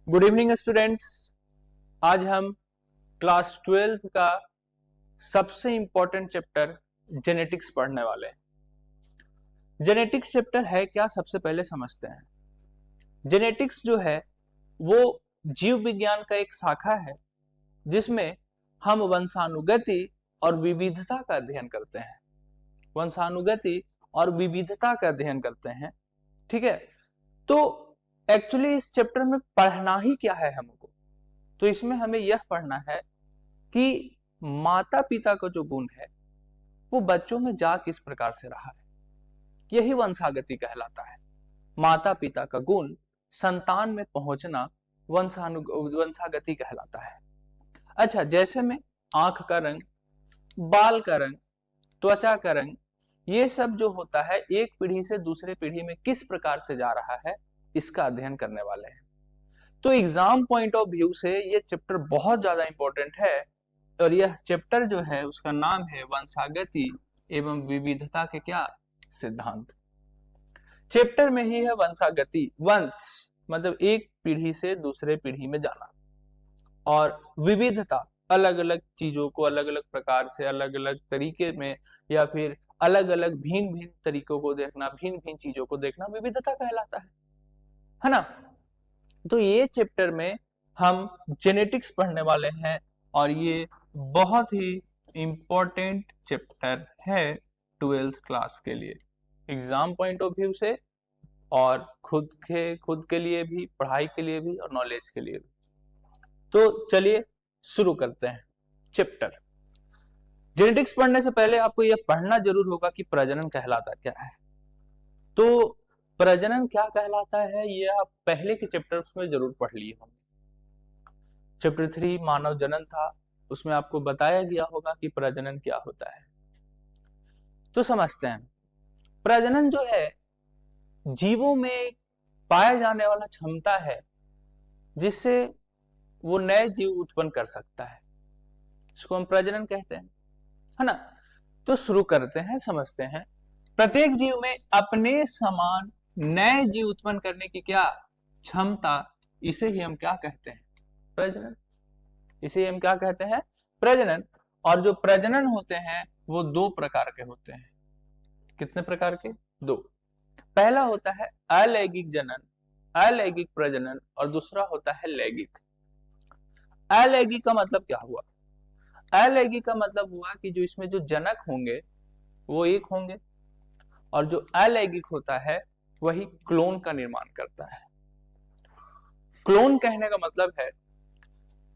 Good evening students. आज हम class 12 का सबसे इंपॉर्टेंट चैप्टर जेनेटिक्स पढ़ने वाले हैं। जेनेटिक्स चैप्टर है क्या, सबसे पहले समझते हैं। जेनेटिक्स जो है वो जीव विज्ञान का एक शाखा है जिसमें हम वंशानुगति और विविधता का अध्ययन करते हैं। वंशानुगति और विविधता का अध्ययन करते हैं, ठीक है। तो एक्चुअली इस चैप्टर में पढ़ना ही क्या है हमको, तो इसमें हमें यह पढ़ना है कि माता पिता का जो गुण है वो बच्चों में जा किस प्रकार से रहा है, यही वंशागति कहलाता है। माता पिता का गुण संतान में पहुंचना वंशागति कहलाता है। अच्छा, जैसे में आंख का रंग, बाल का रंग, त्वचा का रंग, ये सब जो होता है एक पीढ़ी से दूसरे पीढ़ी में किस प्रकार से जा रहा है, इसका अध्ययन करने वाले हैं। तो एग्जाम पॉइंट ऑफ व्यू से ये चैप्टर बहुत ज्यादा इंपॉर्टेंट है और यह चैप्टर जो है उसका नाम है वंशागति एवं विविधता के क्या सिद्धांत। चैप्टर में ही है वंशागति, वंश मतलब एक पीढ़ी से दूसरे पीढ़ी में जाना, और विविधता अलग अलग चीजों को अलग अलग प्रकार से अलग अलग तरीके में या फिर अलग अलग भिन्न भिन्न तरीकों को देखना, भिन्न भिन्न चीजों को देखना विविधता कहलाता है ना। तो ये चैप्टर में हम जेनेटिक्स पढ़ने वाले हैं और ये बहुत ही इंपॉर्टेंट चैप्टर है 12th क्लास के लिए, एग्जाम पॉइंट ऑफ व्यू से और खुद के लिए भी, पढ़ाई के लिए भी और नॉलेज के लिए भी। तो चलिए शुरू करते हैं चैप्टर। जेनेटिक्स पढ़ने से पहले आपको यह पढ़ना जरूर होगा कि प्रजनन कहलाता क्या है। तो प्रजनन क्या कहलाता है ये आप पहले के चैप्टर्स में जरूर पढ़ लिए होंगे। चैप्टर 3 मानव जनन था, उसमें आपको बताया गया होगा कि प्रजनन क्या होता है। तो समझते हैं, प्रजनन जो है जीवों में पाया जाने वाला क्षमता है जिससे वो नए जीव उत्पन्न कर सकता है, इसको हम प्रजनन कहते हैं, है ना। तो शुरू करते हैं, समझते हैं। प्रत्येक जीव में अपने समान नए जीव उत्पन्न करने की क्या क्षमता, इसे ही हम क्या कहते हैं, प्रजनन। इसे हम क्या कहते हैं, प्रजनन। और जो प्रजनन होते हैं वो दो प्रकार के होते हैं। कितने प्रकार के? दो। पहला होता है अलैंगिक जनन, अलैंगिक प्रजनन, और दूसरा होता है लैंगिक। अलैंगिक का मतलब क्या हुआ? अलैंगिक का मतलब हुआ कि जो इसमें जो जनक होंगे वो एक होंगे और जो अलैंगिक होता है वही क्लोन का निर्माण करता है। क्लोन कहने का मतलब है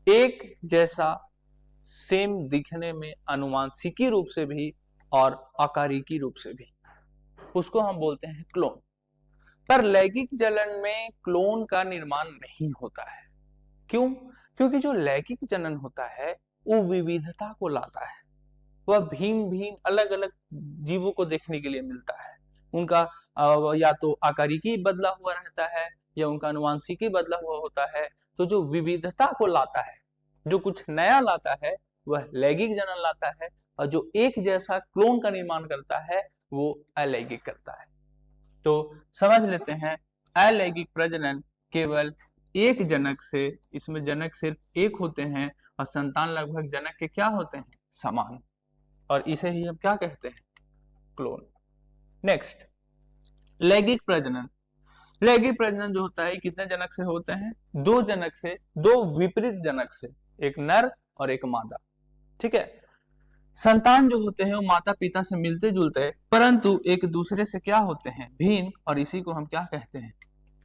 एक जैसा, सेम दिखने में, अनुवांशिकी रूप से भी और आकारिकी रूप से भी, उसको हम बोलते हैं क्लोन। पर लैंगिक जनन में क्लोन का निर्माण नहीं होता है। क्यों? क्योंकि जो लैंगिक जनन होता है वो विविधता को लाता है, वह भिन्न भिन्न अलग अलग जीवों को देखने के लिए मिलता है। उनका या तो आकारिकी बदला हुआ रहता है या उनका अनुवांशिकी बदला हुआ होता है। तो जो विविधता को लाता है, जो कुछ नया लाता है, वह लैंगिक जनन लाता है, और जो एक जैसा क्लोन का निर्माण करता है वो अलैंगिक करता है। तो समझ लेते हैं, अलैंगिक प्रजनन केवल एक जनक से, इसमें जनक सिर्फ एक होते हैं और संतान लगभग जनक के क्या होते हैं, समान, और इसे ही हम क्या कहते हैं, क्लोन। नेक्स्ट, लैंगिक प्रजनन। लैंगिक प्रजनन जो होता है कितने जनक से होते हैं, दो जनक से, दो विपरीत जनक से, एक नर और एक मादा, ठीक है। संतान जो होते हैं वो माता पिता से मिलते जुलते परंतु एक दूसरे से क्या होते हैं, भिन्न, और इसी को हम क्या कहते हैं,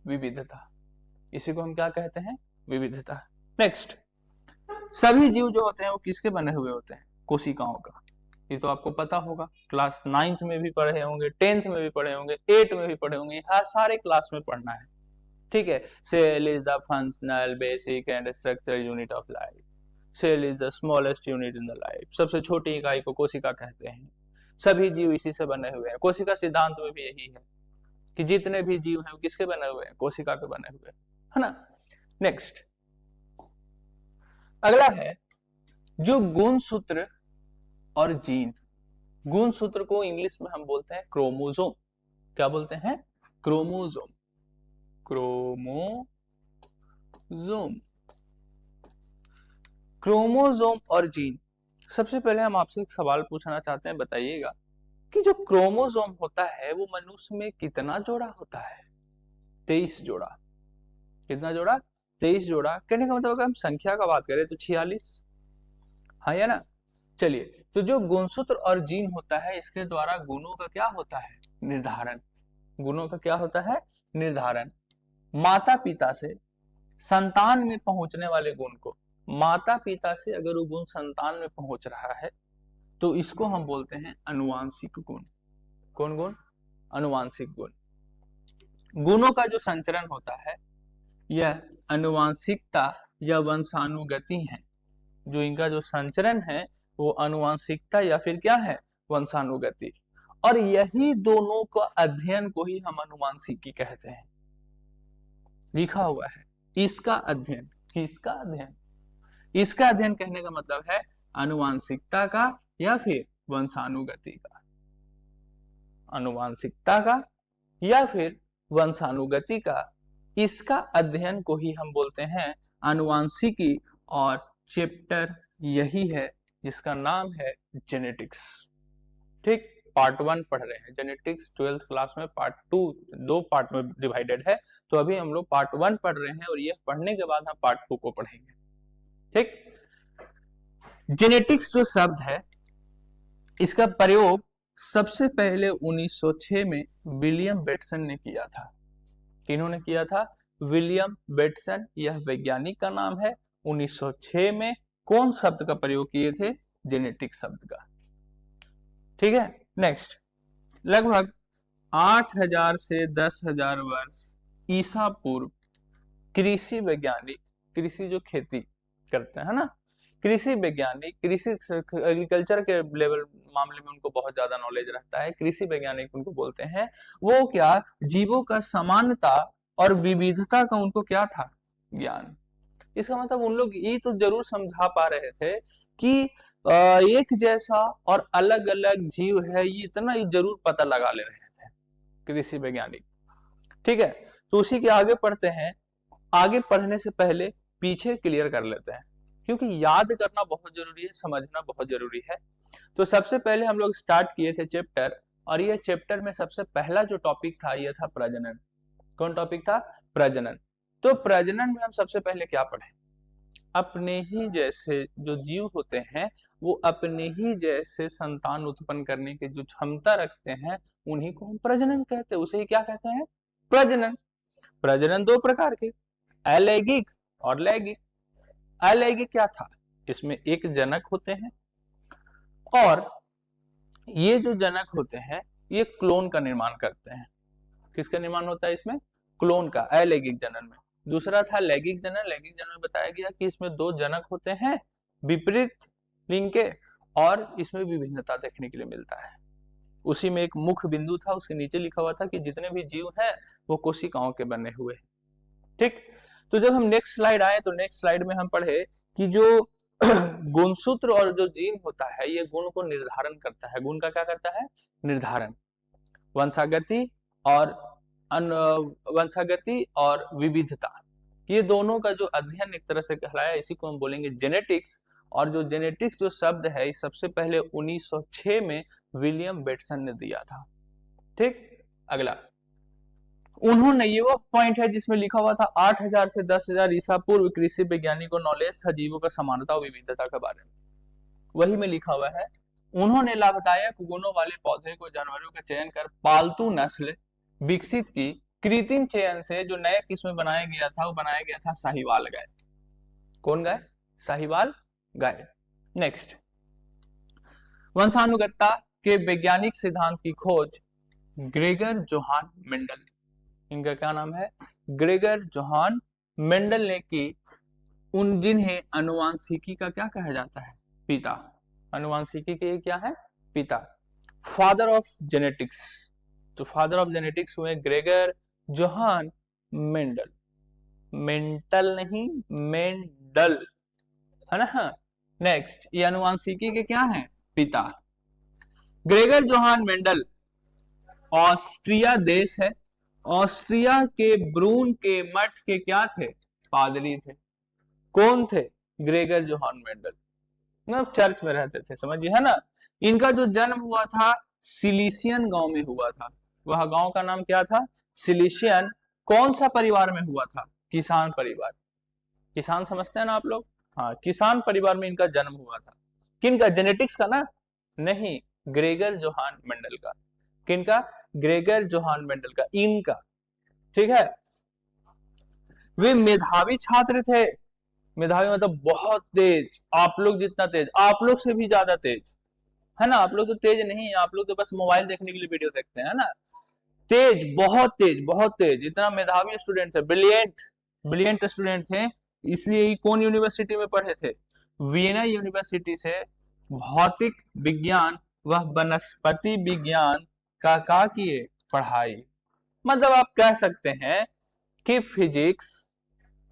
विविधता। इसी को हम क्या कहते हैं, विविधता। नेक्स्ट, सभी जीव जो होते हैं वो किसके बने हुए होते हैं, कोशिकाओं का। ये तो आपको पता होगा, क्लास 9th में भी पढ़े होंगे, 10th में भी पढ़े होंगे, 8 में भी पढ़े होंगे, हर सारे क्लास में पढ़ना है, ठीक है। Cell is the functional basic and structural unit of life. Cell is the smallest unit in the life. सबसे छोटी इकाई को कोशिका कहते हैं। सभी जीव इसी से बने हुए हैं। कोशिका सिद्धांत में भी यही है कि जितने भी जीव हैं वो किसके बने हुए हैं, कोशिका के बने हुए हैं, है ना। नेक्स्ट, अगला है जो गुणसूत्र और जीन। गुणसूत्र को इंग्लिश में हम बोलते हैं क्रोमोसोम। क्या बोलते हैं, क्रोमोसोम, क्रोमोसोम। क्रोमोजोम। क्रोमोजोम और जीन। सबसे पहले हम आपसे एक सवाल पूछना चाहते हैं, बताइएगा कि जो क्रोमोजोम होता है वो मनुष्य में कितना जोड़ा होता है? 23 जोड़ा। कितना जोड़ा? 23 जोड़ा। कहने का मतलब अगर हम संख्या का बात करें तो 46, हाँ या ना? चलिए, तो जो गुणसूत्र और जीन होता है इसके द्वारा गुणों का क्या होता है? निर्धारण। गुणों का क्या होता है? निर्धारण। माता पिता से संतान में पहुंचने वाले गुण को, माता पिता से अगर वो गुण संतान में पहुंच रहा है तो इसको हम बोलते हैं अनुवांशिक गुण। कौन गुण? अनुवांशिक गुण। गुणों का जो संचरण होता है यह अनुवांशिकता या वंशानुगति है। जो इनका जो संचरण है वो अनुवांशिकता या फिर क्या है? वंशानुगति। और यही दोनों का अध्ययन को ही हम अनुवांशिकी कहते हैं। लिखा हुआ है इसका अध्ययन। किसका अध्ययन? इसका अध्ययन कहने का मतलब है अनुवांशिकता का या फिर वंशानुगति का। अनुवांशिकता का या फिर वंशानुगति का, इसका अध्ययन को ही हम बोलते हैं अनुवांशिकी। और चैप्टर यही है जिसका नाम है जेनेटिक्स। ठीक, पार्ट 1 पढ़ रहे हैं जेनेटिक्स 12th क्लास में। पार्ट 2 दो पार्ट में डिवाइडेड है, तो अभी हम लोग पार्ट 1 पढ़ रहे हैं और ये पढ़ने के बाद हम पार्ट 2 को पढ़ेंगे। ठीक, जेनेटिक्स जो शब्द है इसका प्रयोग सबसे पहले 1906 में विलियम बेटसन ने किया था। किन्होंने किया था? William Bateson. यह वैज्ञानिक का नाम है। 1906 में कौन शब्द का प्रयोग किए थे? जेनेटिक शब्द का। ठीक है, नेक्स्ट। लगभग 8000 से 10,000 वर्ष ईसा पूर्व कृषि वैज्ञानिक, कृषि जो खेती करते हैं ना, कृषि वैज्ञानिक, कृषि एग्रीकल्चर के लेवल मामले में उनको बहुत ज्यादा नॉलेज रहता है, कृषि वैज्ञानिक उनको बोलते हैं। वो क्या? जीवों का समानता और विविधता का उनको क्या था? ज्ञान। इसका मतलब उन लोग ये तो जरूर समझा पा रहे थे कि एक जैसा और अलग अलग जीव है, ये इतना ही जरूर पता लगा ले रहे थे कृषि वैज्ञानिक। ठीक है, तो उसी के आगे पढ़ते हैं। आगे पढ़ने से पहले पीछे क्लियर कर लेते हैं, क्योंकि याद करना बहुत जरूरी है, समझना बहुत जरूरी है। तो सबसे पहले हम लोग स्टार्ट किए थे चैप्टर, और ये चैप्टर में सबसे पहला जो टॉपिक था ये था प्रजनन। कौन टॉपिक था? प्रजनन। तो प्रजनन में हम सबसे पहले क्या पढ़े? अपने ही जैसे जो जीव होते हैं वो अपने ही जैसे संतान उत्पन्न करने की जो क्षमता रखते हैं उन्हीं को हम प्रजनन कहते हैं। उसे ही क्या कहते हैं? प्रजनन। प्रजनन दो प्रकार के, अलैंगिक और लैंगिक। अलैंगिक क्या था? इसमें एक जनक होते हैं और ये जो जनक होते हैं ये क्लोन का निर्माण करते हैं। किसका निर्माण होता है इसमें? क्लोन का, अलैंगिक जनन में। दूसरा था लैंगिक जनन। लैंगिक जनन में बताया गया कि इसमें दो जनक होते हैं विपरीत लिंग के, और इसमें विभिन्नता देखने के लिए मिलता है। उसी में एक मुख्य बिंदु था, उसके नीचे लिखा हुआ था कि जितने भी जीव हैं वो कोशिकाओं के बने हुए हैं। ठीक, तो जब हम नेक्स्ट स्लाइड आए तो नेक्स्ट स्लाइड में हम पढ़े कि जो गुणसूत्र और जो जीन होता है ये गुण को निर्धारण करता है। गुण का क्या करता है? निर्धारण। वंशागति और वंशागति और विविधता, ये दोनों का जो अध्ययन एक तरह से कहलाया, इसी को हम बोलेंगे जेनेटिक्स। और जो जेनेटिक्स जो शब्द है सबसे पहले 1906 में विलियम बेटसन ने दिया था। ठीक, अगला उन्होंने, ये वो पॉइंट है जिसमें लिखा हुआ था 8000 से 10,000 ईसा पूर्व कृषि वैज्ञानिक को नॉलेज था जीवों का समानता और विविधता के बारे में। वही में लिखा हुआ है, उन्होंने लाभदायक गुणों वाले पौधे को जानवरों का चयन कर पालतू नस्ल विकसित की। कृत्रिम चयन से जो नया किस्म बनाया गया था वो बनाया गया था साहिवाल गाय। कौन गाय? साहिवाल गाय। नेक्स्ट, वंशानुगतता के वैज्ञानिक सिद्धांत की खोज ग्रेगर जोहान मेंडल, इनका क्या नाम है? ग्रेगर जोहान मेंडल ने की। उन जिन्हें अनुवांशिकी का क्या कहा जाता है? पिता। अनुवांशिकी के क्या है? पिता। Father of genetics. तो फादर ऑफ जेनेटिक्स हुए ग्रेगर जोहान मेंडल। मेंटल नहीं, मेंडल, है ना? नेक्स्ट, ये अनुवांशिकी के क्या है? पिता। ग्रेगर जोहान मेंडल ऑस्ट्रिया देश है, ऑस्ट्रिया के ब्रून के मठ के क्या थे? पादरी थे। कौन थे? ग्रेगर जोहान मेंडल, मतलब चर्च में रहते थे, समझिए, है ना। इनका जो जन्म हुआ था सिलीसियन गांव में हुआ था। वह गांव का नाम क्या था? सिलीसियन। कौन सा परिवार में हुआ था? किसान परिवार। किसान समझते हैं ना आप लोग? हाँ, किसान परिवार में इनका जन्म हुआ था। किनका? जेनेटिक्स का ना? नहीं, ग्रेगर जोहान मेंडल का। किनका? ग्रेगर जोहान मेंडल का, इनका। ठीक है। वे मेधावी छात्र थे। मेधावी मतलब बहुत तेज, आप लोग जितना तेज, आप लोग से भी ज्यादा तेज, है ना। आप लोग तो तेज नहीं है, आप लोग तो बस मोबाइल देखने के लिए वीडियो देखते हैं, है ना। तेज, बहुत तेज, बहुत तेज, इतना मेधावी स्टूडेंट थे, ब्रिलियंट, ब्रिलियंट स्टूडेंट थे। इसलिए कौन यूनिवर्सिटी में पढ़े थे? वियना यूनिवर्सिटी से भौतिक विज्ञान व वनस्पति विज्ञान का किए पढ़ाई। मतलब आप कह सकते हैं कि फिजिक्स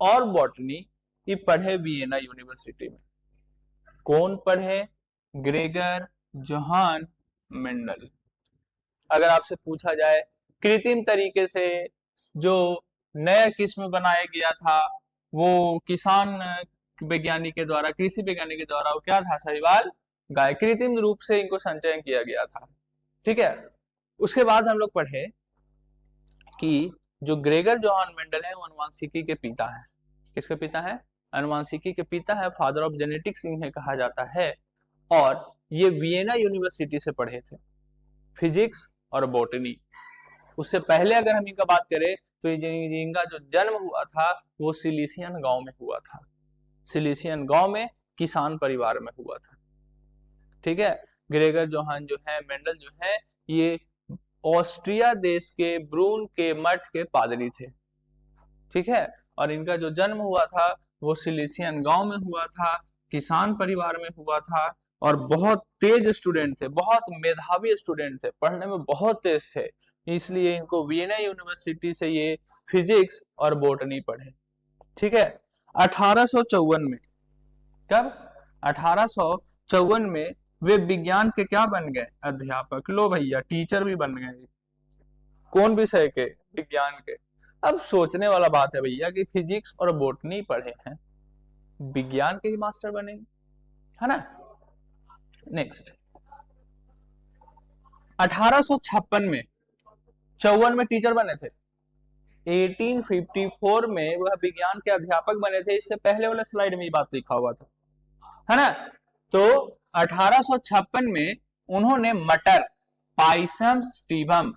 और बॉटनी ये पढ़े वियना यूनिवर्सिटी में। कौन पढ़े? Gregor Johan Mendel. अगर आपसे पूछा जाए कृत्रिम तरीके से जो नया किस्म बनाया गया था वो किसान वैज्ञानिक के द्वारा, कृषि वैज्ञानिक के द्वारा, वो क्या था? साहिवाल गाय। कृत्रिम रूप से इनको संचयन किया गया था। ठीक है। उसके बाद हम लोग पढ़े कि जो ग्रेगर जोहान मेंडल है वो अनुवांशिकी के पिता है। किसके पिता है? अनुवांशिकी के पिता है, फादर ऑफ जेनेटिक्स इन्हें कहा जाता है। और ये वियना यूनिवर्सिटी से पढ़े थे फिजिक्स और बॉटनी। उससे पहले अगर हम इनका बात करें तो इनका जो जन्म हुआ था वो सिलीसियन गांव में हुआ था। सिलीसियन गांव में किसान परिवार में हुआ था। ठीक है। ग्रेगर जोहान जो है मेंडल जो है ये ऑस्ट्रिया देश के ब्रून के मठ के पादरी थे। ठीक है। और इनका जो जन्म हुआ था वो सिलीसियन गांव में हुआ था, किसान परिवार में हुआ था। और बहुत तेज स्टूडेंट थे, बहुत मेधावी स्टूडेंट थे, पढ़ने में बहुत तेज थे। इसलिए इनको वियना यूनिवर्सिटी से ये फिजिक्स और बॉटनी पढ़े। ठीक है। 1854 में, कब? 1854 में वे विज्ञान के क्या बन गए? अध्यापक। लो भैया, टीचर भी बन गए। कौन विषय के? विज्ञान के। अब सोचने वाला बात है भैया कि फिजिक्स और बॉटनी पढ़े हैं, विज्ञान के ही मास्टर बनेंगे, है ना। नेक्स्ट, 1856 में, 54 में टीचर बने थे, 1854 में वह विज्ञान के अध्यापक बने थे। इसके पहले वाले स्लाइड में ये बात लिखा हुआ था, है ना। तो 1856 में उन्होंने मटर, पाइसम स्टीबम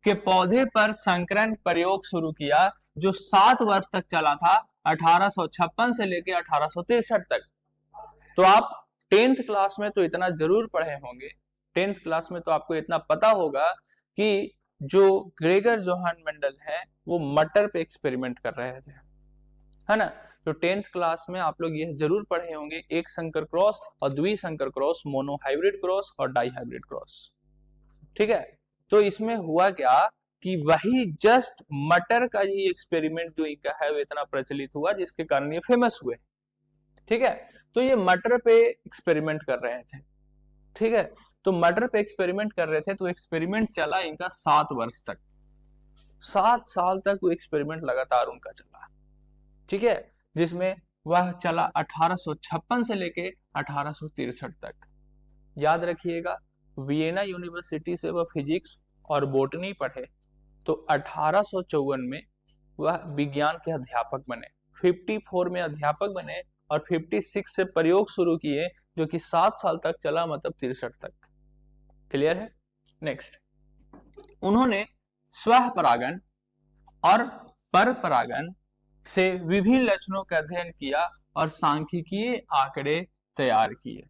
के पौधे पर संकरण प्रयोग शुरू किया जो 7 वर्ष तक चला था, 1856 से लेकर 1863 तक। तो आप 10th क्लास में तो इतना जरूर पढ़े होंगे, 10th क्लास में तो आपको इतना पता होगा कि जो ग्रेगर जोहान मेंडल है वो मटर पे एक्सपेरिमेंट कर रहे थे, है ना। तो 10th क्लास में आप लोग यह जरूर पढ़े होंगे, एक संकर क्रॉस और द्विसंकर क्रॉस, मोनो हाइब्रिड क्रॉस और डाई हाइब्रिड क्रॉस। ठीक है। तो इसमें हुआ क्या कि वही जस्ट मटर का ही एक्सपेरिमेंट जो इनका है वो इतना प्रचलित हुआ जिसके कारण ये फेमस हुए। ठीक है। तो ये मटर पे एक्सपेरिमेंट कर रहे थे। ठीक है। तो मटर पे एक्सपेरिमेंट कर रहे थे तो एक्सपेरिमेंट चला इनका 7 वर्ष तक, 7 साल तक वो एक्सपेरिमेंट लगातार उनका चला। ठीक है। जिसमें वह चला 1856 से लेके 1863 तक। याद रखिएगा, वियना यूनिवर्सिटी से वह फिजिक्स और बॉटनी पढ़े तो 1854 में वह विज्ञान के अध्यापक बने, 54 में अध्यापक बने और 56 से प्रयोग शुरू किए जो कि 7 साल तक चला, मतलब 63 तक। क्लियर है। नेक्स्ट, उन्होंने स्वपरागन और परपरागन से विभिन्न लक्षणों का अध्ययन किया और सांख्यिकीय आंकड़े तैयार किए।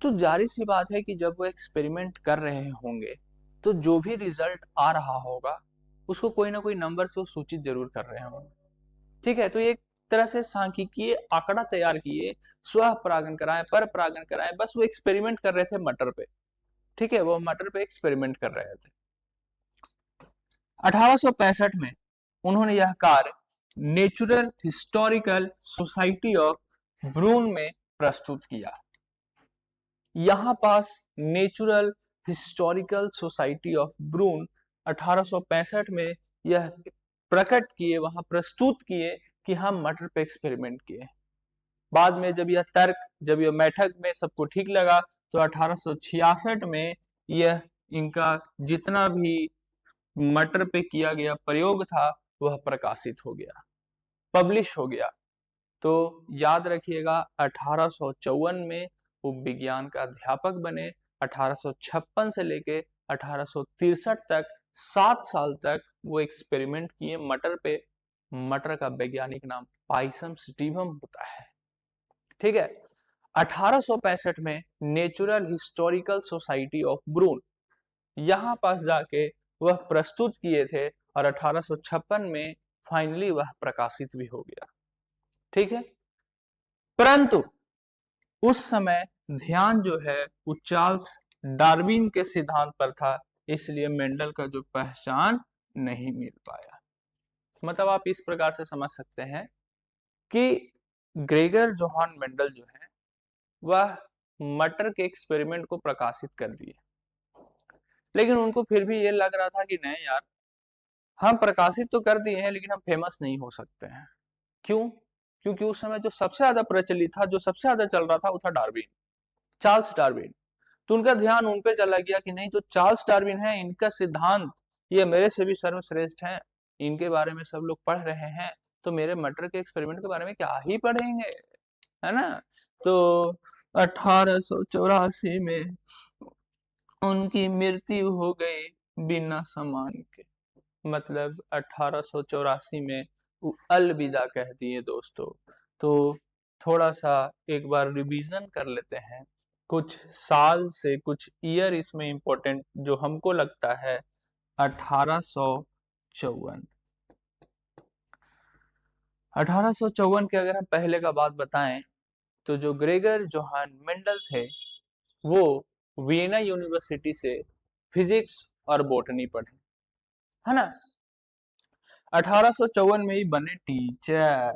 तो जाहिर सी बात है कि जब वो एक्सपेरिमेंट कर रहे होंगे तो जो भी रिजल्ट आ रहा होगा उसको कोई ना कोई नंबर से वो सूचित जरूर कर रहे होंगे। ठीक है। तो एक तरह से सांख्यिकीय आंकड़ा तैयार किए, स्व परागन कराए, पर परागन कराए, बस वो एक्सपेरिमेंट कर रहे थे मटर पे। ठीक है। वो मटर पे एक्सपेरिमेंट कर रहे थे। 1865 में उन्होंने यह कार्य नेचुरल हिस्टोरिकल सोसाइटी ऑफ ब्रून में प्रस्तुत किया। यहां पास नेचुरल हिस्टोरिकल सोसाइटी ऑफ ब्रून 1865 में यह प्रकट किए, वहां प्रस्तुत किए कि हम मटर पे एक्सपेरिमेंट किए। बाद में जब यह बैठक में सबको ठीक लगा तो 1866 में यह इनका जितना भी मटर पे किया गया प्रयोग था वह प्रकाशित हो गया, पब्लिश हो गया। तो याद रखिएगा 1854 में वो विज्ञान का अध्यापक बने। 1856 से लेके 1863 तक 7 साल तक वो एक्सपेरिमेंट किए मटर पे। मटर का वैज्ञानिक नाम पाइसम सटिवम होता है, ठीक है। 1865 में नेचुरल हिस्टोरिकल सोसाइटी ऑफ ब्रून यहां पास जाके वह प्रस्तुत किए थे और 1856 में फाइनली वह प्रकाशित भी हो गया, ठीक है। परंतु उस समय ध्यान जो है वो चार्ल्स डार्विन के सिद्धांत पर था, इसलिए मेंडल का जो पहचान नहीं मिल पाया। मतलब आप इस प्रकार से समझ सकते हैं कि ग्रेगर जोहान मेंडल जो है वह मटर के एक्सपेरिमेंट को प्रकाशित कर दिए, लेकिन उनको फिर भी ये लग रहा था कि नहीं यार, हम प्रकाशित तो कर दिए हैं लेकिन हम फेमस नहीं हो सकते हैं। क्यों? क्योंकि उस समय जो सबसे ज्यादा प्रचलित था, जो सबसे ज्यादा चल रहा था वो था डार्विन, चार्ल्स डार्विन। तो उनका ध्यान उन पे चला गया कि नहीं, जो चार्ल्स डार्विन है इनका सिद्धांत ये मेरे से भी सर्वश्रेष्ठ है, इनके बारे में सब लोग पढ़ रहे हैं, तो मेरे मटर के एक्सपेरिमेंट के बारे में क्या ही पढ़ेंगे, है ना। तो 1884 में उनकी मृत्यु हो गई बिना सम्मान के। मतलब 1884 में वो अलविदा कह दिए दोस्तों। तो थोड़ा सा एक बार रिवीजन कर लेते हैं, कुछ साल से कुछ ईयर इसमें इंपॉर्टेंट जो हमको लगता है। 1854 1854 के अगर हम पहले का बात बताएं तो जो ग्रेगर जोहान मेंडल थे वो वियना यूनिवर्सिटी से फिजिक्स और बॉटनी पढ़े, है ना। 1854 में ही बने टीचर,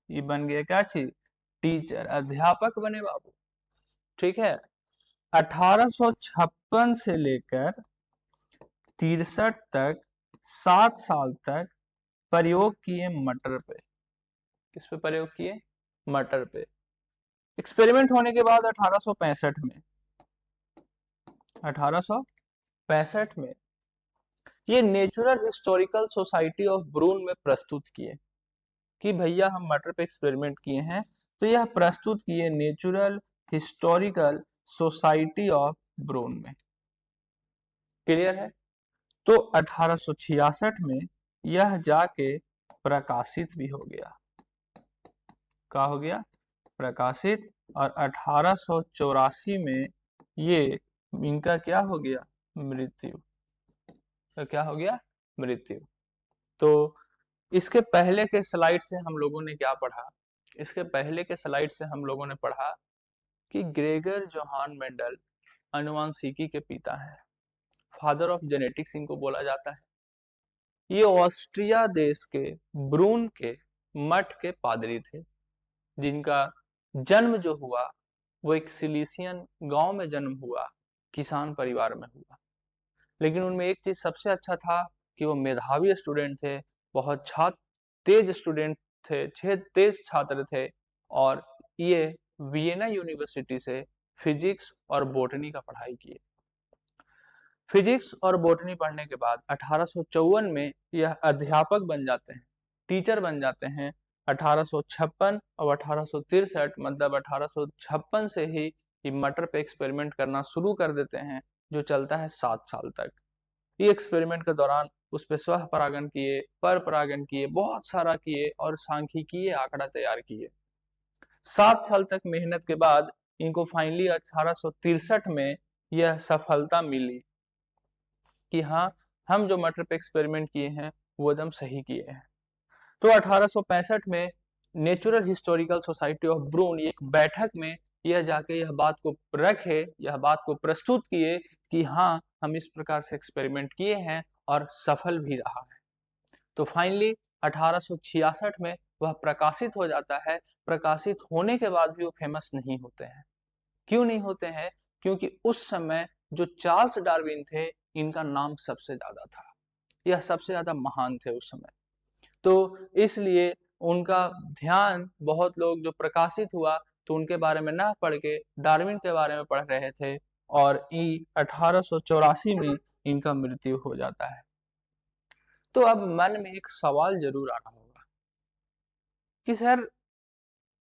ये बन गया क्या चीज, टीचर, अध्यापक बने बाबू, ठीक है। 1856 से लेकर 63 तक 7 साल तक प्रयोग किए मटर पे। किस पे प्रयोग किए? मटर पे। एक्सपेरिमेंट होने के बाद 1865 में ये नेचुरल हिस्टोरिकल सोसाइटी ऑफ ब्रून में प्रस्तुत किए कि भैया हम मटर पे एक्सपेरिमेंट किए हैं, तो यह प्रस्तुत किए नेचुरल हिस्टोरिकल सोसाइटी ऑफ ब्रून में। क्लियर है? तो 1866 में यह जाके प्रकाशित भी हो गया। क्या हो गया? प्रकाशित। और 1884 में ये इनका क्या हो गया? मृत्यु। तो क्या हो गया? मृत्यु। तो इसके पहले के स्लाइड से हम लोगों ने क्या पढ़ा? इसके पहले के स्लाइड से हम लोगों ने पढ़ा कि ग्रेगर जोहान मेंडल आनुवंशिकी के पिता हैं, फादर ऑफ जेनेटिक्स इनको बोला जाता है। ये ऑस्ट्रिया देश के ब्रून के मठ के पादरी थे, जिनका जन्म जो हुआ वो एक सिलिसियन गांव में जन्म हुआ, किसान परिवार में हुआ। लेकिन उनमें एक चीज सबसे अच्छा था कि वो मेधावी स्टूडेंट थे, बहुत तेज स्टूडेंट थे, तेज छात्र थे। और ये वियना यूनिवर्सिटी से फिजिक्स और बॉटनी का पढ़ाई किए। फिजिक्स और बॉटनी पढ़ने के बाद 1854 में यह अध्यापक बन जाते हैं, टीचर बन जाते हैं। 1856 और 1863 मतलब 1856 से ही मटर पे एक्सपेरिमेंट करना शुरू कर देते हैं, जो चलता है 7 साल तक। ये एक्सपेरिमेंट के दौरान उस पे स्वः परागण किए, पर परागण किए, बहुत सारा किए और सांख्यिकीय आंकड़ा तैयार किए। 7 साल तक मेहनत के बाद इनको फाइनली 1863 में यह सफलता मिली कि हाँ, हम जो मटर पे एक्सपेरिमेंट किए हैं वो एकदम सही किए हैं। तो 1865 में नेचुरल हिस्टोरिकल सोसाइटी ऑफ ब्रून एक बैठक में यह जाके यह बात को रखे, यह बात को प्रस्तुत किए कि हाँ, हम इस प्रकार से एक्सपेरिमेंट किए हैं और सफल भी रहा है। तो फाइनली 1866 में वह प्रकाशित हो जाता है। प्रकाशित होने के बाद भी वो फेमस नहीं होते हैं। क्यों नहीं होते हैं? क्योंकि उस समय जो चार्ल्स डार्विन थे इनका नाम सबसे ज्यादा था, यह सबसे ज्यादा महान थे उस समय। तो इसलिए उनका ध्यान बहुत लोग जो प्रकाशित हुआ तो उनके बारे में ना पढ़ के डार्विन के बारे में पढ़ रहे थे और 1884 में इनका मृत्यु हो जाता है। तो अब मन में एक सवाल जरूर आ रहा होगा कि सर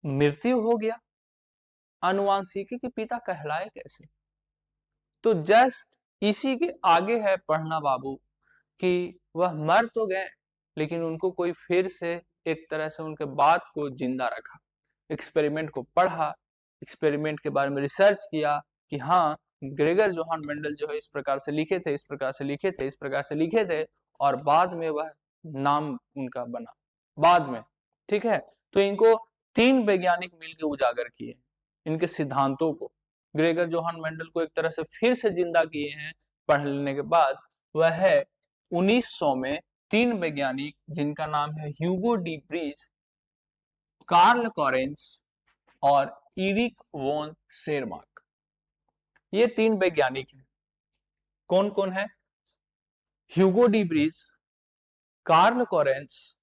मृत्यु हो गया, आनुवांशिकी के पिता कहलाए कैसे? तो जस्ट इसी के आगे है पढ़ना बाबू कि वह मर तो गए लेकिन उनको कोई फिर से एक तरह से उनके बात को जिंदा रखा, एक्सपेरिमेंट को पढ़ा, एक्सपेरिमेंट के बारे में रिसर्च किया कि हाँ ग्रेगर जोहान मेंडल जो है इस प्रकार से लिखे थे, इस प्रकार से लिखे थे, इस प्रकार से लिखे थे, और बाद में वह नाम उनका बना बाद में। ठीक है, तो इनको 3 वैज्ञानिक मिलकर उजागर किए इनके सिद्धांतों को। ग्रेगर जोहान मेंडल को एक तरह से फिर से जिंदा किए हैं पढ़ लेने के बाद। वह है 1900 में 3 वैज्ञानिक जिनका नाम है Hugo de Vries, Carl Correns और इरिक वोन शेरमार्क। ये 3 वैज्ञानिक हैं। कौन कौन है? Hugo de Vries, Carl Correns,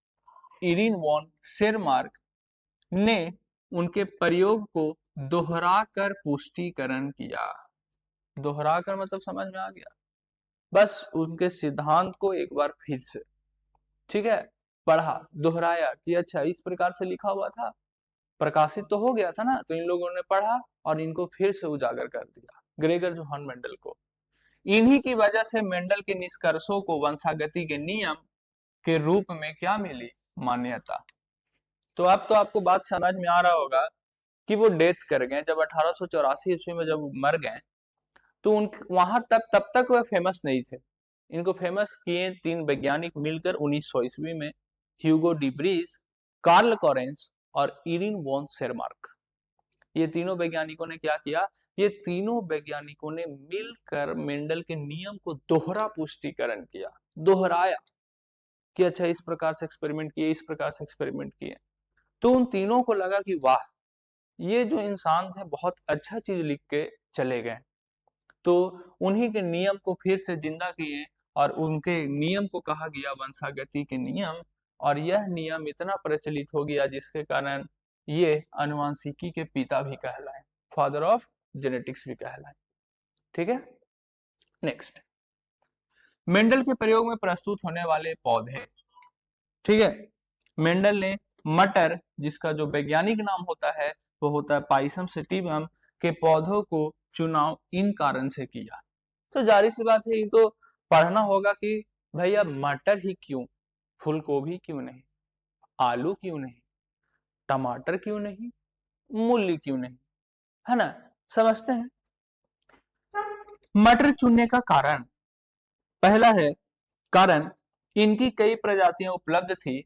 Erich von Tschermak ने उनके प्रयोग को दोहराकर पुष्टिकरण किया। दोहराकर मतलब समझ में आ गया? बस उनके सिद्धांत को एक बार फिर से, ठीक है, पढ़ा, दोहराया कि अच्छा इस प्रकार से लिखा हुआ था, प्रकाशित तो हो गया था ना, तो इन लोगों ने पढ़ा और इनको फिर से उजागर कर दिया ग्रेगर जोहान मेंडल को। इन्हीं की वजह से मेंडल के निष्कर्षों को वंशागति के नियम के रूप में क्या मिली? मान्यता। तो अब तो आपको बात समझ में आ रहा होगा कि वो डेथ कर गए जब 1884 ईस्वी में जब मर गए, तो उन वहां तब तक वह फेमस नहीं थे। इनको फेमस किए 3 वैज्ञानिक मिलकर 1900 ईस्वी में, Hugo de Vries, Carl Correns और इरिन वॉन शेरमार्क। ये तीनों वैज्ञानिकों ने क्या किया? ये तीनों वैज्ञानिकों ने मिलकर मेंडल के नियम को दोहरा पुष्टिकरण किया, दोहराया कि अच्छा इस प्रकार से एक्सपेरिमेंट किए, इस प्रकार से एक्सपेरिमेंट किए। तो उन तीनों को लगा कि वाह, ये जो इंसान थे बहुत अच्छा चीज लिख के चले गए। तो उन्हीं के नियम को फिर से जिंदा किए और उनके नियम को कहा गया वंशागति के नियम, और यह नियम इतना प्रचलित हो गया जिसके कारण ये आनुवांशिकी के पिता भी कहलाए, फादर ऑफ जेनेटिक्स भी कहलाए। ठीक है, नेक्स्ट, मेंडल के प्रयोग में प्रस्तुत होने वाले पौधे। ठीक है, मेंडल ने मटर, जिसका जो वैज्ञानिक नाम होता है वो होता है पाइसम सेटिवम, के पौधों को चुनाव इन कारण से किया। तो जाहिर सी बात है ये तो पढ़ना होगा कि भैया मटर ही क्यों, फूलगोभी क्यों नहीं, आलू क्यों नहीं, टमाटर क्यों नहीं, मूली क्यों नहीं, है ना? समझते हैं। मटर चुनने का कारण, पहला है कारण इनकी कई प्रजातियां उपलब्ध थी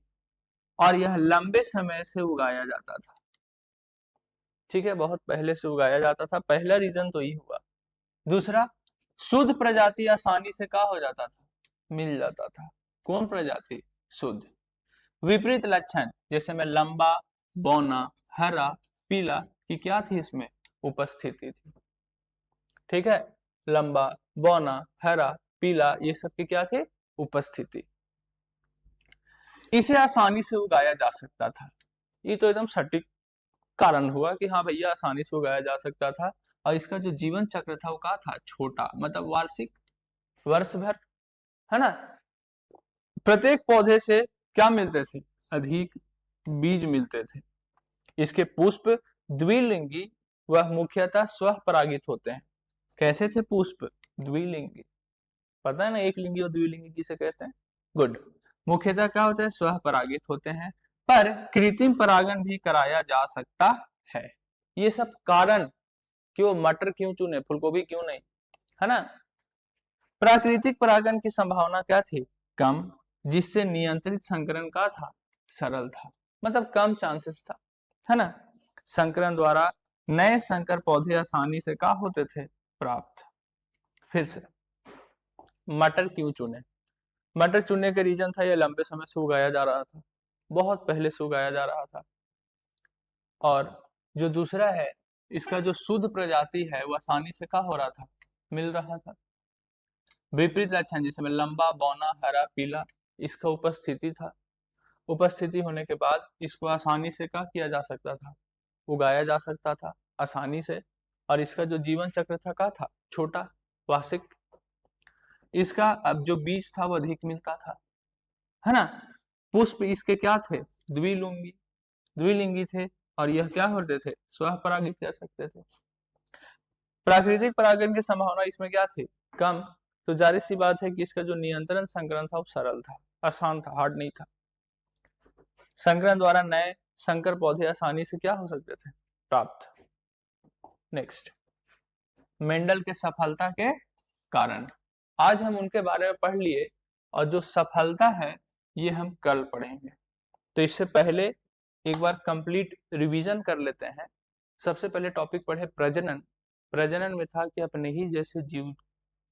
और यह लंबे समय से उगाया जाता था। ठीक है, बहुत पहले से उगाया जाता था, पहला रीजन तो ये हुआ। दूसरा, शुद्ध प्रजाति आसानी से क्या हो जाता था? मिल जाता था। कौन प्रजाति? शुद्ध। विपरीत लक्षण जैसे में लंबा, बौना, हरा, पीला की क्या थी इसमें? उपस्थिति थी। ठीक है, लंबा, बौना, हरा, पीला, ये सब की क्या थी? उपस्थिति। इसे आसानी से उगाया जा सकता था। ये तो एकदम सटीक कारण हुआ कि हाँ भैया आसानी से उगाया जा सकता था। और इसका जो जीवन चक्र था वो क्या था? छोटा, मतलब वार्षिक, वर्ष भर, है ना? प्रत्येक पौधे से क्या मिलते थे? अधिक बीज मिलते थे। इसके पुष्प द्विलिंगी वह मुख्यतः स्वपरागित होते हैं। कैसे थे पुष्प? द्विलिंगी। पता है ना एक लिंगी और द्विलिंगी किसे कहते हैं? गुड। मुख्यतः क्या होते हैं? स्वपरागित होते हैं, पर कृत्रिम परागण भी कराया जा सकता है। ये सब कारण कि वो मटर क्यों चुने, फूलगोभी क्यों नहीं, है ना? प्राकृतिक परागण की संभावना क्या थी? कम, जिससे नियंत्रित संकरण का था? सरल था, मतलब कम चांसेस था, है ना? संकरण द्वारा नए संकर पौधे आसानी से क्या होते थे? प्राप्त। फिर से मटर क्यों चुने? मटर चुनने का रीजन था ये लंबे समय से उगाया जा रहा था, बहुत पहले से उगाया जा रहा था। और जो दूसरा है, इसका जो शुद्ध प्रजाति है वो आसानी से क्या हो रहा था? मिल रहा था। विपरीत लक्षण जिसमें लंबा, बौना, हरा, पीला, इसका उपस्थिति था। उपस्थिति होने के बाद इसको आसानी से क्या किया जा सकता था, उगाया जा सकता था आसानी से, और इसका जो जीवन चक्र था क्या था, छोटा, वार्षिक। इसका अब जो बीज था वो अधिक मिलता था, है ना। पुष्प इसके क्या थे, द्विलिंगी, द्विलिंगी थे, और यह क्या होते थे, स्वपरागित कर सकते थे। प्राकृतिक परागण की संभावना इसमें क्या थी, कम। तो जाहिर सी बात है कि इसका जो नियंत्रण संकरण था वो सरल था, आसान था, हार्ड नहीं था। संकरण द्वारा नए संकर पौधे आसानी से क्या हो सकते थे, प्राप्त। नेक्स्ट, मेंडल के सफलता के कारण। आज हम उनके बारे में पढ़ लिए, और जो सफलता है ये हम कल पढ़ेंगे। तो इससे पहले एक बार कंप्लीट रिवीजन कर लेते हैं। सबसे पहले टॉपिक पढ़े प्रजनन। प्रजनन में था कि अपने ही जैसे जीव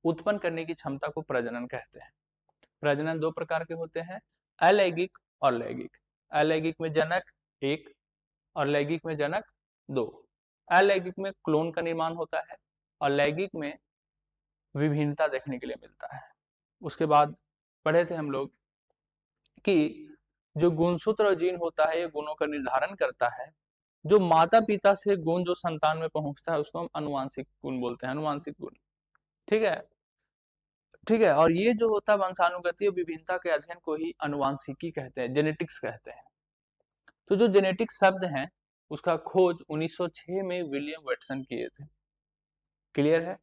उत्पन्न करने की क्षमता को प्रजनन कहते हैं। प्रजनन दो प्रकार के होते हैं, अलैंगिक और लैंगिक। अलैंगिक में जनक एक और लैंगिक में जनक दो। अलैंगिक में क्लोन का निर्माण होता है और लैंगिक में विभिन्नता देखने के लिए मिलता है। उसके बाद पढ़े थे हम लोग कि जो गुणसूत्र और जीन होता है ये गुणों का निर्धारण करता है। जो माता पिता से गुण जो संतान में पहुंचता है उसको हम अनुवांशिक गुण बोलते हैं, अनुवांशिक गुण। ठीक है, ठीक है। और ये जो होता है वंशानुगतीय विभिन्नता के अध्ययन को ही अनुवांशिकी कहते हैं, जेनेटिक्स कहते हैं। तो जो जेनेटिक्स शब्द है उसका खोज 1906 में विलियम वेटसन किए थे। क्लियर है।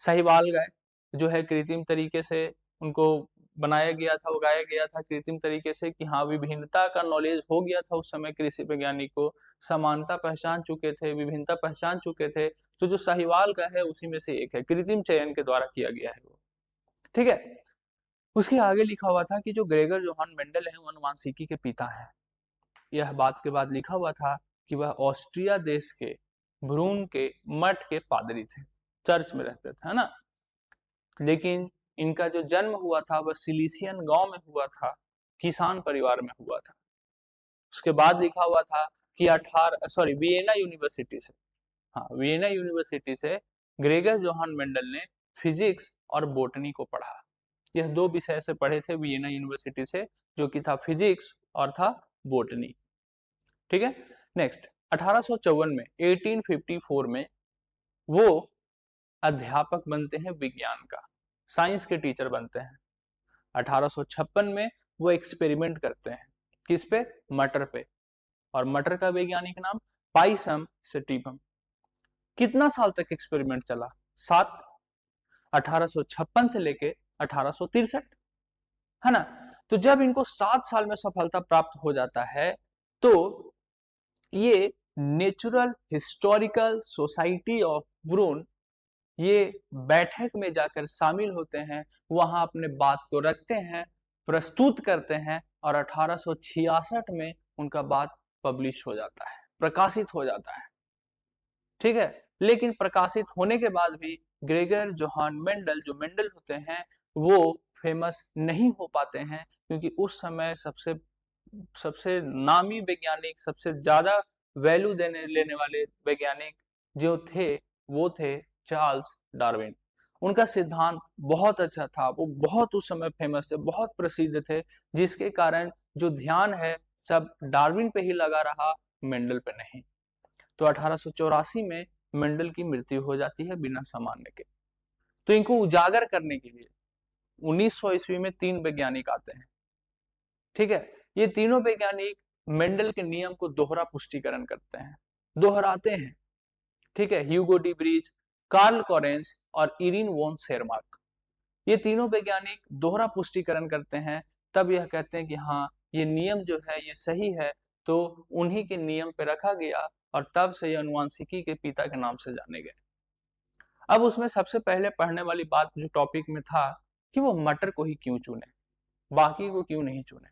साहिवाल गाय जो है कृत्रिम तरीके से उनको बनाया गया था, उगाया गया था कृत्रिम तरीके से, कि हाँ विभिन्नता का नॉलेज हो गया था उस समय कृषि वैज्ञानिक को, समानता पहचान चुके थे, विभिन्नता पहचान चुके थे। तो जो साहिवाल गाय है उसी में से एक है, कृत्रिम चयन के द्वारा किया गया है वो। ठीक है। उसके आगे लिखा हुआ था कि जो ग्रेगर जोहान मेंडल है वो अनुवांशिकी के पिता है। यह बात के बाद लिखा हुआ था कि वह ऑस्ट्रिया देश के ब्रून के मठ के पादरी थे, चर्च में रहते थे, है ना। लेकिन इनका जो जन्म हुआ था वह सिलिसियन गांव में हुआ था, किसान परिवार में हुआ था। उसके बाद लिखा हुआ था कि वियना यूनिवर्सिटी से, हाँ वियना यूनिवर्सिटी से ग्रेगर जोहान मेंडल ने फिजिक्स और बोटनी को पढ़ा। यह दो विषय से पढ़े थे वियना यूनिवर्सिटी से, जो कि था फिजिक्स और था बोटनी। ठीक है। नेक्स्ट, 1854 में 1854 में वो अध्यापक बनते हैं विज्ञान का, साइंस के टीचर बनते हैं। 1856 में वो एक्सपेरिमेंट करते हैं, किस पे, मटर पे, और मटर का वैज्ञानिक नाम पाइसम सेटिवम। कितना साल तक एक्सपेरिमेंट चला, 7। 1856 से लेके 1863, है ना। तो जब इनको 7 साल में सफलता प्राप्त हो जाता है तो ये नेचुरल हिस्टोरिकल सोसाइटी ऑफ ब्रून ये बैठक में जाकर शामिल होते हैं, वहां अपने बात को रखते हैं, प्रस्तुत करते हैं, और 1866 में उनका बात पब्लिश हो जाता है, प्रकाशित हो जाता है। ठीक है। लेकिन प्रकाशित होने के बाद भी ग्रेगर जोहान मेंडल, जो मेंडल होते हैं, वो फेमस नहीं हो पाते हैं, क्योंकि उस समय सबसे नामी वैज्ञानिक, सबसे ज्यादा वैल्यू लेने वाले वैज्ञानिक जो थे वो थे चार्ल्स डार्विन। उनका सिद्धांत बहुत अच्छा था, वो बहुत उस समय फेमस थे, बहुत प्रसिद्ध थे, जिसके कारण जो ध्यान है सब डार्विन पे ही लगा रहा, मेंडल पे नहीं। तो 1884 में मेंडल की मृत्यु हो जाती है बिना सामान्य के। तो इनको उजागर करने के लिए 1900 ईस्वी में 3 वैज्ञानिक आते हैं। ठीक है। ये तीनों वैज्ञानिक मेंडल के नियम को दोहरा पुष्टिकरण करते हैं, दोहराते हैं। ठीक है। Hugo de Vries, Carl Correns और इरिन वॉन शेरमार्क, ये तीनों वैज्ञानिक दोहरा पुष्टिकरण करते हैं, तब यह कहते हैं कि हाँ ये नियम जो है ये सही है। तो उन्हीं के नियम पे रखा गया, और तब से ये अनुवांशिकी के पिता के नाम से जाने गए। अब उसमें सबसे पहले पढ़ने वाली बात जो टॉपिक में था कि वो मटर को ही क्यों चुने, बाकी को क्यों नहीं चुने।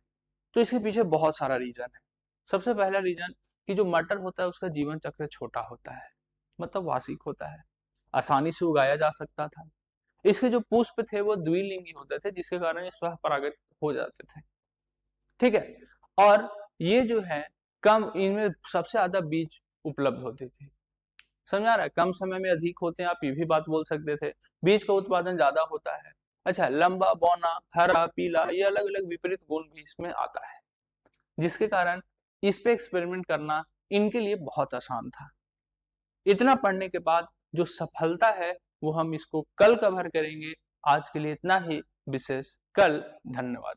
तो इसके पीछे बहुत सारा रीजन है। सबसे पहला रीजन कि जो मटर होता है उसका जीवन चक्र छोटा होता है, मतलब वार्षिक होता है, आसानी से उगाया जा सकता था। इसके जो पुष्प थे वो द्विलिंगी होते थे, जिसके कारण ये स्वः परागित हो जाते थे। ठीक है। और ये जो है कम, इनमें सबसे ज्यादा बीज उपलब्ध होते थे। समझा रहा है, कम समय में अधिक होते हैं, आप ये भी बात बोल सकते थे। बीज का उत्पादन ज्यादा होता है। अच्छा, लंबा, बौना, हरा, पीला, ये अलग अलग विपरीत गुण भी इसमें आता है। जिसके कारण इस पे एक्सपेरिमेंट करना इनके लिए बहुत आसान था। इतना पढ़ने के बाद जो सफलता है वो हम इसको कल कवर करेंगे। आज के लिए इतना ही। विशेष कल। धन्यवाद।